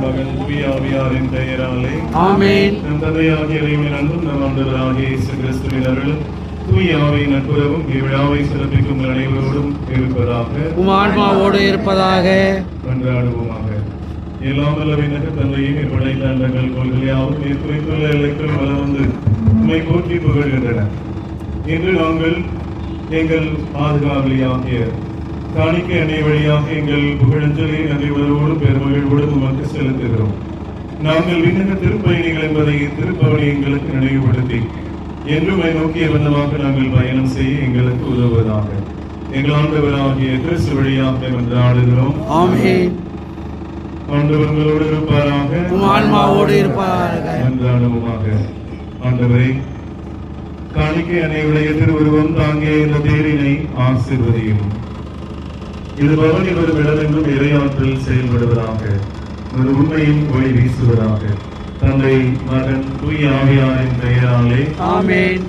மகன் தூயாவியாரின் பெயராலே ஆமென். நம் தந்தையாகிய இறைவனின் அன்பும் நம் ஆண்டவராகிய இயேசு கிறிஸ்துவின் அருளும் தூயாவின் நட்புறவும் இவ்விழாவை சிறப்பிக்கும் அனைவரோடும் இருப்பதாக. உம் ஆன்மாவோடு இருப்பதாக. கொண்டாடுவோமாக. எல்லாம் வல்ல விண்ணக தந்தையும் இப்படைத்த அண்டங்கள் கொள்கையாவும் நீர் குறித்துள்ள எல்லைக்குள் வலம் வந்து உம்மை போற்றி புகழ்கின்றன. இன்று நாங்கள் எங்கள் பாதுகாவலியாகிய காணிக்கை அணை வழியாக எங்கள் புகழஞ்சலி நன்றி உணர்வோடும் பெருமகிழ்வோடும் உமக்கு செலுத்துகிறோம். நாங்கள் விண்ணக திருப்பயணிகள் என்பதை திருப்பவனி எங்களுக்கு நினைவுபடுத்தி என்றும் நோக்கிய வண்ணமாக நாங்கள் பயணம் செய்ய எங்களுக்கு உதவுவதாக. எங்கள் ஆண்டவராகிய கிறிஸ்து வழியாக மன்றாடுகிறோம். ஆமென். ஆண்டவர் உங்களோடு இருப்பாராக. உம் ஆன்மாவோடு இருப்பாராக. மன்றாடுவோமாக. ஆண்டவரே, காணிக்கை அணையுடைய திருவுருவம் தாங்கிய இந்த தேரினை ஆசீர்வதியும். இது பவனி வரும் இடமென்றும் இறையாற்றல் செயல்படுவதாக. ஒரு உண்மையும் ஒளி வீசுவதாக. தந்தை, மகன், தூய ஆவியாரின் பெயராலே ஆமென்.